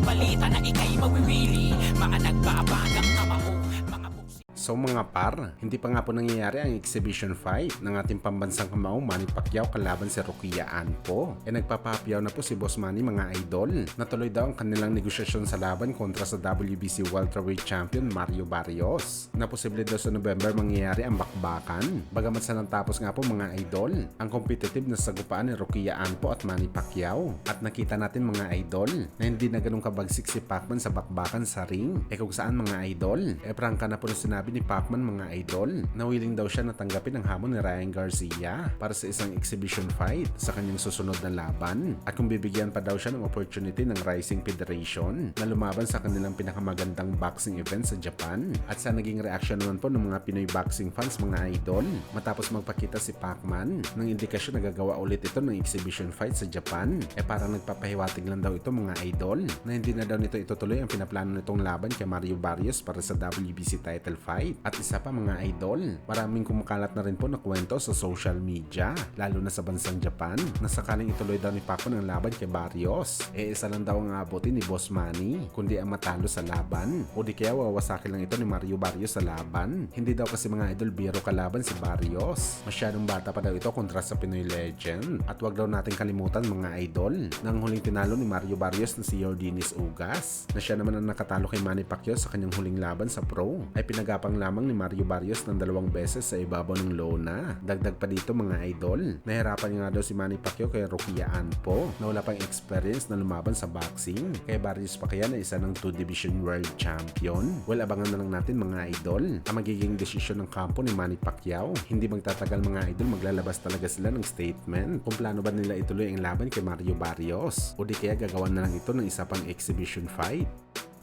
balita na ika'y mawiwili. Mga nagbabagang kamao, mga buksi. So mga par, hindi pa nga po nangyayari ang exhibition fight ng ating pambansang kamao Manny Pacquiao kalaban si Roquilla Anpo. Nagpapapiyaw na po si Boss Manny mga idol. Natuloy daw ang kanilang negosasyon sa laban kontra sa WBC welterweight champion Mario Barrios. Na posible daw sa November mangyayari ang bakbakan. Bagamat sa natapos nga po mga idol, ang competitive na sagupaan ni Roquilla Anpo at Manny Pacquiao. At nakita natin mga idol na hindi na ganun kabagsik si Pacman sa bakbakan sa ring. Kung saan mga idol, prangka na po na sinabi ni Pacman mga idol na willing daw siya natanggapin ang hamon ni Ryan Garcia para sa isang exhibition fight sa kanyang susunod na laban, at kung bibigyan pa daw siya ng opportunity ng Rising Federation na lumaban sa kanilang pinakamagandang boxing event sa Japan. At sa naging reaction naman po ng mga Pinoy boxing fans mga idol matapos magpakita si Pacman ng indikasyon na gagawa ulit ito ng exhibition fight sa Japan, parang nagpapahiwatig lang daw ito mga idol na hindi na daw nito itutuloy ang pinaplano nitong laban kay Mario Barrios para sa WBC title fight. At isa pa mga idol, maraming kumakalat na rin po na kwento sa social media, lalo na sa bansang Japan, na sakaling ituloy daw ni Pacman ang laban kay Barrios, isa lang daw ang abutin ni Boss Manny, kundi ang matalo sa laban, o di kaya wawasaki lang ito ni Mario Barrios sa laban. Hindi daw kasi mga idol biro kalaban si Barrios, masyadong bata pa daw ito kontra sa Pinoy legend. At wag daw natin kalimutan mga idol, na ang huling tinalo ni Mario Barrios na si Yordenis Ugas, na siya naman ang nakatalo kay Manny Pacquiao sa kanyang huling laban sa pro, ay pinagapang lamang ni Mario Barrios ng 2 beses sa ibabaw ng lona. Dagdag pa dito mga idol, nahirapan nga daw si Manny Pacquiao kay Roquilla Anpo na wala pang experience na lumaban sa boxing. Kay Barrios pa kaya na isa ng 2 division world champion. Well, abangan na lang natin mga idol ang magiging desisyon ng kampo ni Manny Pacquiao. Hindi magtatagal mga idol, maglalabas talaga sila ng statement kung plano ba nila ituloy ang laban kay Mario Barrios o di kaya gagawan na lang ito ng isa pang exhibition fight.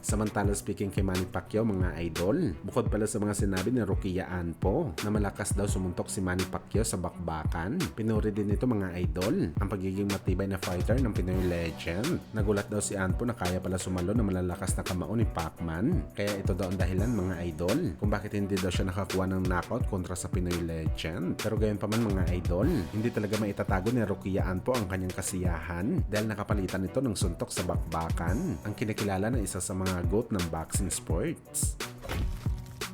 Samantala speaking kay Manny Pacquiao mga idol, bukod pala sa mga sinabi ni Roquilla Anpo na malakas daw sumuntok si Manny Pacquiao sa bakbakan, pinuri din nito mga idol ang pagiging matibay na fighter ng Pinoy legend. Nagulat daw si Anpo na kaya pala sumalo na malalakas na kamao ni Pacman, kaya ito daw ang dahilan mga idol kung bakit hindi daw siya nakakuha ng knockout kontra sa Pinoy legend. Pero gayon pa man mga idol, hindi talaga maitatago ni Roquilla Anpo ang kanyang kasiyahan dahil nakapalitan ito ng suntok sa bakbakan, ang kinikilala na isa sa mga goat ng boxing sports.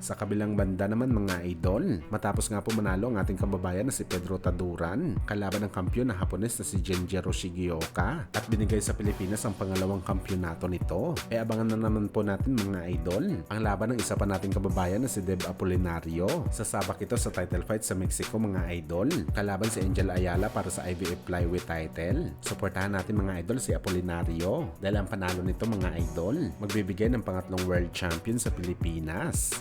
Sa kabilang banda naman mga idol, matapos nga po manalo ang ating kababayan na si Pedro Taduran kalaban ng kampyon na Hapones na si Genjiro Shigioka at binigay sa Pilipinas ang pangalawang kampyonato nito, abangan na naman po natin mga idol ang laban ng isa pa nating kababayan na si Deb Apolinario. Sasabak ito sa title fight sa Mexico mga idol, kalaban si Angel Ayala para sa IBF flyweight title. Suportahan natin mga idol si Apolinario dahil ang panalo nito mga idol magbibigay ng pangatlong world champion sa Pilipinas.